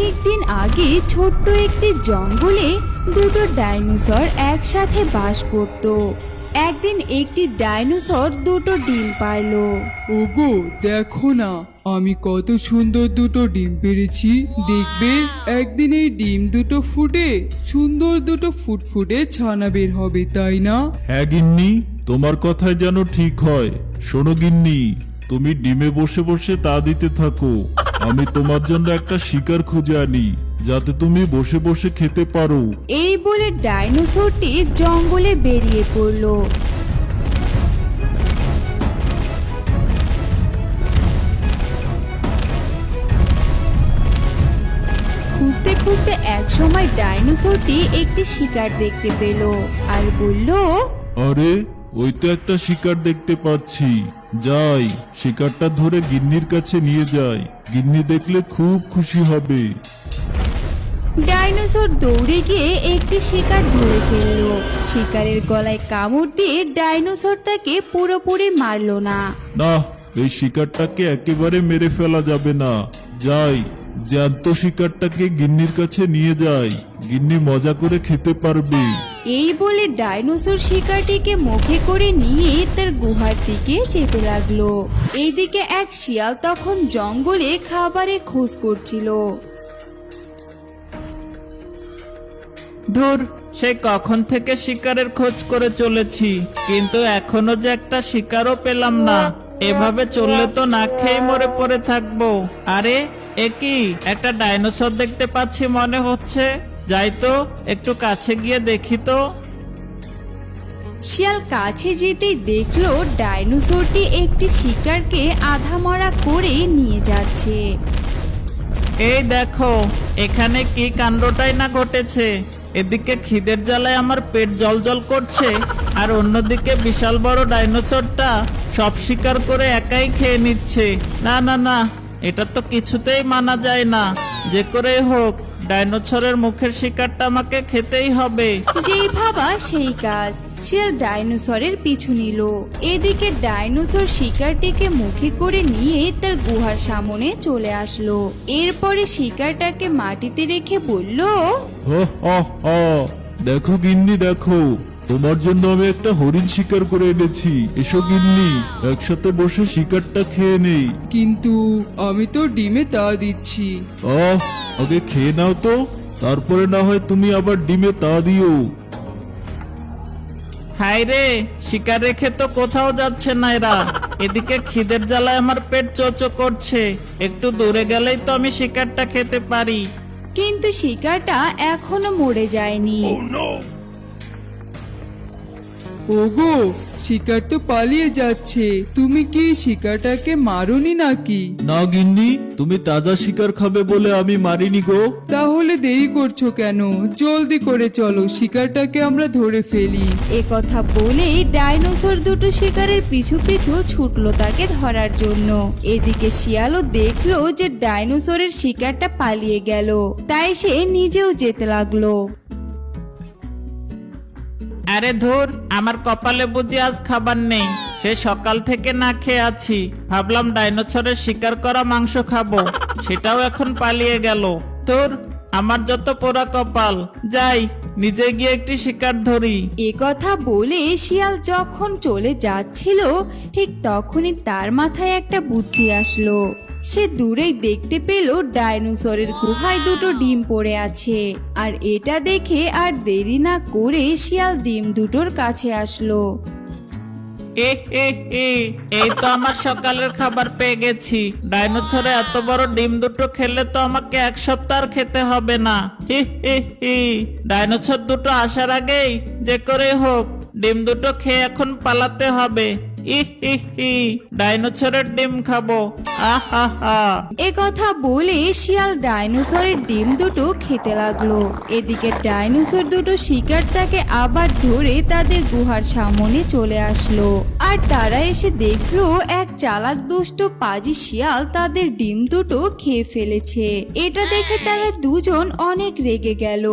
অনেক দিন আগে ছোট্ট একটি জঙ্গলে দুটো ডাইনোসর একসাথে বাস করত। একদিন একটি ডাইনোসর দুটো ডিম পারলো। ওগো দেখো না, আমি কত সুন্দর দুটো ডিম পেড়েছি। দেখবে একদিন এই ডিম দুটো ফুটে সুন্দর দুটো ফুটফুটে ছানা বের হবে, তাই না? হ্যাঁ গিন্নি, তোমার কথাই যেন ঠিক হয়। শোনো গিন্নি, তুমি ডিমে বসে বসে তা দিতে থাকো, আমি তোমার জন্য একটা শিকার খুঁজে আনি যাতে তুমি বসে বসে খেতে পারো। এই বলে ডাইনোসরটি জঙ্গলে বেরিয়ে পড়লো। খুঁজতে খুঁজতে একসময় ডাইনোসরটি একটি শিকার দেখতে পেল আর বলল, আরে ওই তো একটা শিকার দেখতে পাচ্ছি, যাই শিকারটা ধরে গিন্নির কাছে নিয়ে যাই, গিন্নি দেখলে খুব খুশি হবে। ডাইনোসর দৌড়ে গিয়ে একটি শিকার ধরে ফেললো। শিকারের গলায় কামড় দিয়ে ডাইনোসর তাকে পুরোপুরি মারলো না। না, এই শিকারটাকে একেবারে মেরে ফেলা যাবে না, যাই জ্যান্ত শিকারটাকে গিন্নির কাছে নিয়ে যাই, গিন্নি মজা করে খেতে পারবে। এই বলে ডাইনোসর শিকারটিকে মুখে করে নিয়ে তার গুহার দিকে যেতে লাগলো। এইদিকে এক শিয়াল তখন জঙ্গলে খাবারের খোঁজ করছিল। ধুর, সেই কখন থেকে শিকারের খোঁজ করে চলেছি, কিন্তু এখনো যে একটা শিকারও পেলাম না। এভাবে চললে তো না খেয়ে মরে পড়ে থাকবো। আরে এ কি, একটা ডাইনোসর দেখতে পাচ্ছি মনে হচ্ছে। যাই তো একটু কাছে গিয়ে দেখি তো। শিয়াল কাছে যেতেই দেখলো ডাইনোসরটি একটি শিকারকে আধা মরা করে নিয়ে যাচ্ছে। এই দেখো, এখানে কি কাণ্ডটাই না ঘটেছে। এদিকে খিদের জ্বালায় আমার পেট জ্বলজ্বল করছে, আর অন্যদিকে বিশাল বড় ডাইনোসরটা সব শিকার করে একাই খেয়ে নিচ্ছে। না না না, এটা তো কিছুতেই মানা যায় না। যে করে হোক ডাইনোসরের মুখের শিকারটা আমাকে খেতেই হবে। যেই ভাবা সেই কাজ, শিয়াল ডাইনোসরের পিছু নিল। এদিকে ডাইনোসর শিকারটিকে মুখে করে নিয়ে তার গুহার সামনে চলে আসলো। এরপরে শিকারটাকে মাটিতে রেখে বলল, দেখো গিন্নি দেখো, তোমার জন্য আমি একটা হরিণ শিকার করে এনেছি, এসো গিন্নি একসাথে বসে শিকারটা খেয়ে নেই। কিন্তু আমি তো ডিমে তা দিচ্ছি। আগে খেয়ে নাও তো, তারপরে না হয় তুমি আবার ডিমে তা দিও। হায় রে, শিকার রেখে তো কোথাও যাচ্ছে না এরা। এদিকে খিদের জ্বালায় আমার পেট চোচো করছে, একটু দূরে গেলেই তো আমি শিকারটা খেতে পারি। কিন্তু শিকারটা এখনো মরে যায়নি। ওগো, শিকার তো পালিয়ে যাচ্ছে, তুমি কি শিকারটাকে মারোনি নাকি? না গিন্নি, তুমি তাজা শিকার খাবে বলে আমি মারিনি গো। তাহলে দেরি করছো কেন? জলদি করে চলো, শিকারটাকে আমরা ধরে ফেলি। এ কথা বলেই ডাইনোসর দুটো শিকারের পিছু পিছু ছুটলো তাকে ধরার জন্য। এদিকে শিয়ালও দেখলো যে ডাইনোসরের শিকারটা পালিয়ে গেল, তাই সে নিজেও যেতে লাগলো। আরে ধুর, আমার কপালে বুঝি আজ খাবার নেই। সে সকাল থেকে না খেয়ে আছি, ভাবলাম ডাইনোসরের শিকার করা মাংস খাবো, সেটাও এখন পালিয়ে গেল। ধুর, আমার যত পোড়া কপাল। যাই নিজে গিয়ে একটি শিকার ধরি। এ কথা বলে শিয়াল যখন চলে যাচ্ছিল, ঠিক তখনই তার মাথায় একটা বুদ্ধি আসলো। সে দূরেই দেখতে পেল ডাইনোসরের গুহায় দুটো ডিম পড়ে আছে, আর এটা দেখে আর দেরি না করে শিয়াল ডিম দুটোর কাছে আসলো। এই তো আমার সকালের খাবার পেয়ে গেছি। ডাইনোসরে এত বড় ডিম দুটো খেলে তো আমাকে এক সপ্তাহ আর খেতে হবে না। ডাইনোসর দুটো আসার আগেই যে করে হোক ডিম দুটো খেয়ে এখন পালাতে হবে। ডাইনোসরের ডিম খাবো। এ কথা বলে শিয়াল ডাইনোসরের ডিম দুটো খেতে লাগলো। এদিকে ডাইনোসর দুটো শিকারটাকে আবার ধরে তাদের গুহার সামনে চলে আসলো, আর তারা এসে দেখলো এক চালাক দুষ্ট পাজি শিয়াল তাদের ডিম দুটো খেয়ে ফেলেছে। এটা দেখে তারা দুজন অনেক রেগে গেল,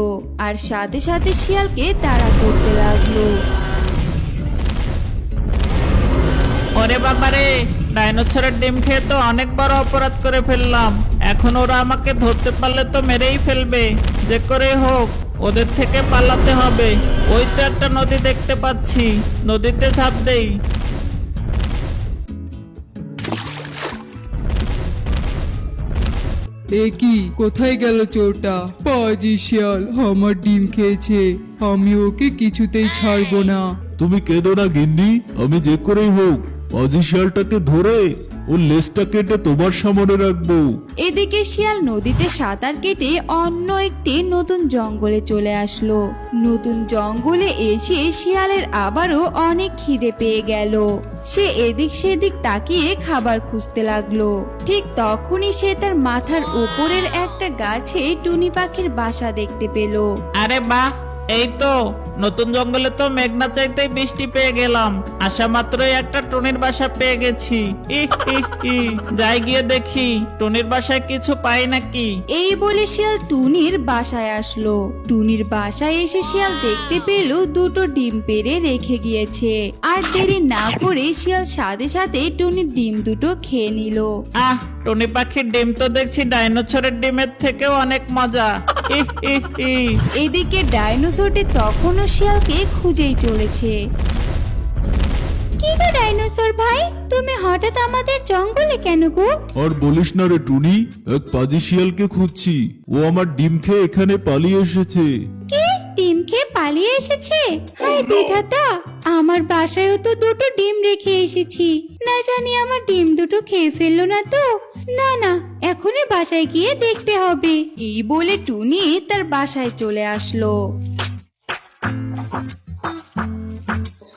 আর সাথে সাথে শিয়ালকে তাড়া করতে লাগলো। ওরে বাবারে, ডাইনোসরের ডিম খেয়ে তো অনেক বড় অপরাধ করে ফেললাম। এখন ওরা আমাকে ধরতে পারলে তো মেরেই ফেলবে। যে করে হোক ওদের থেকে পালাতে হবে। ওই তো একটা নদী দেখতে পাচ্ছি, নদীতে ঝাঁপ দেই। এ কি, কোথায় গেল চোরটা? পাজি শিয়াল আমার ডিম খেয়েছে, আমি ওকে কিছুতেই ছাড়বো না। তুমি কেঁদো না গিন্নি, আমি যে করেই হোক পাজি শিয়ালটাকে ধরে ওর লেজটা কেটে তোমার সামনে রাখবো। এদিকে শিয়াল নদীতে সাঁতার কেটে অন্য একটি নতুন জঙ্গলে চলে আসলো। নতুন জঙ্গলে এসে শিয়ালের আবারও অনেক খিদে পেয়ে গেল। সে এদিক সেদিক তাকিয়ে খাবার খুঁজতে লাগলো। ঠিক তখনই সে তার মাথার উপরের একটা গাছে টুনি পাখির বাসা দেখতে পেল। আরে বাহ, এই তো নতুন জঙ্গলে তো মেঘনা চাইতেই বৃষ্টি পেয়ে গেলাম। আসা মাত্রই একটা টুনির বাসা পেয়ে গেছি। যাই গিয়ে দেখি টুনির বাসায় কিছু পাই নাকি। এই বলে শিয়াল টুনির বাসায় আসলো। টুনির বাসায় এসে শিয়াল দেখতে পেল দুটো ডিম পেড়ে রেখে গিয়েছে। আর দেরি না করে শিয়াল সাথে সাথে টুনির ডিম দুটো খেয়ে নিল। আহ, টুনি পাখির ডিম তো দেখছি ডাইনোসরের ডিমের থেকেও অনেক মজা। এদিকে ডাইনোসরটি তখনও শিয়ালকে খুঁজেই চলেছে। কি গো ডাইনোসর ভাই, তুমি হঠাৎ আমাদের জঙ্গলে কেন গো? আর বলিস না রে টুনি, এক পাজি শিয়ালকে খুঁজছি। ও আমার ডিম খেয়ে এখানে পালিয়ে এসেছে। কি, ডিম খেয়ে পালিয়ে এসেছে? হায় বিধাতা, আমার বাসায়ও তো দুটো ডিম রেখে এসেছি। না জানি আমার ডিম দুটো খেয়ে ফেললো না তো। না না, এখনই বাসায় গিয়ে দেখতে হবে। এই বলে টুনি তার বাসায় চলে আসলো।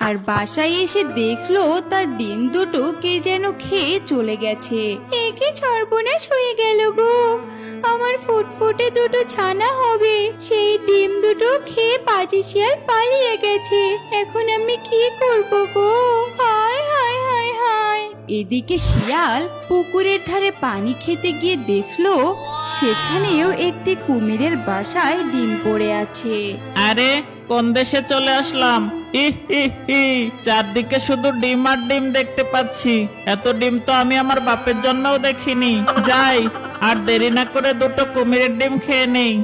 আর বাসায় এসে দেখলো তার ডিম দুটো কে যেন খেয়ে চলে গেছে। একে সর্বনাশ হয়ে গেল গো, আমার ফুটফুটে দুটো ছানা হবে সেই ডিম দুটো খেয়ে পাজি শিয়াল পালিয়ে গেছে। এখন আমি কি করব গো? হায় হায় হায় হায়। এদিকে শিয়াল পুকুরের ধারে পানি খেতে গিয়ে দেখলো সেখানেও একটি কুমিরের বাসায় ডিম পড়ে আছে। আরে কোন দেশে চলে আসলাম? চারদিকে শুধু ডিম আর ডিম দেখতে পাচ্ছি। এত ডিম তো আমি আমার বাপের জন্যও দেখিনি। যাই, আর দেরি না করে দুটো কুমিরের ডিম খেয়ে নেই।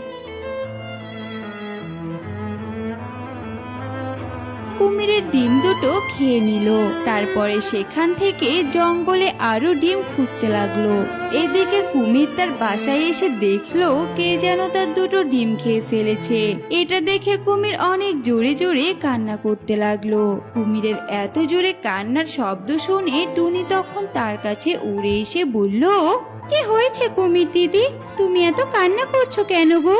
কুমিরের ডিম দুটো খেয়ে নিল। তারপরে সেখান থেকে জঙ্গলে আরো ডিম খুঁজতে লাগলো। এদিকে কুমির তার বাসায় এসে দেখলো কে যেন তার দুটো ডিম খেয়ে ফেলেছে। এটা দেখে কুমির অনেক জোরে জোরে কান্না করতে লাগলো। কুমিরের এত জোরে কান্নার শব্দ শুনে টুনি তখন তার কাছে উড়ে এসে বলল, কি হয়েছে কুমির দিদি, তুমি এত কান্না করছো কেন গো?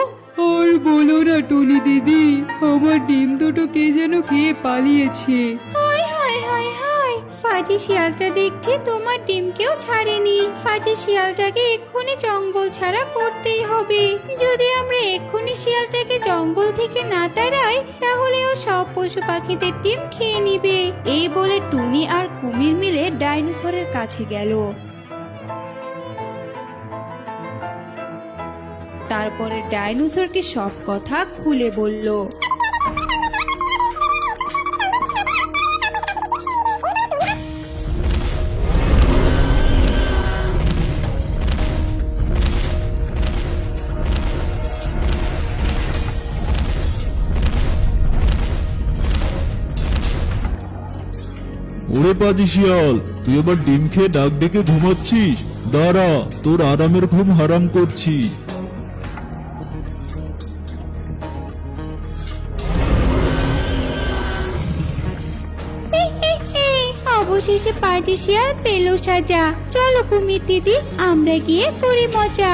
আর বলো না টুনি দিদি, আমার ডিম দুটো কে যেন খেয়ে পালিয়েছে। হায় হায় হায় হায়, পাজি শিয়ালটা দেখছি তোমার ডিমকেও ছাড়েনি। পাজি শিয়ালটাকে এক্ষুনি জঙ্গল ছাড়া করতেই হবে। যদি আমরা এক্ষুনি শিয়ালটাকে জঙ্গল থেকে না তাড়াই তাহলে ও সব পশু পাখিদের ডিম খেয়ে নিবে। এই বলে টুনি আর কুমির মিলে ডাইনোসরের কাছে গেল। তারপরে ডাইনোসরকে সব কথা খুলে বলল। ওরে পাজি শিয়াল, তুই আবার ডিম খেয়ে ডাক ডেকে ঘুমাচ্ছিস? দাঁড়া, তোর আরামের ঘুম হারাম করছি। অবশেষে পাজি শিয়াল পেল সাজা। চলো কুমির দিদি, আমরা গিয়ে করি মজা।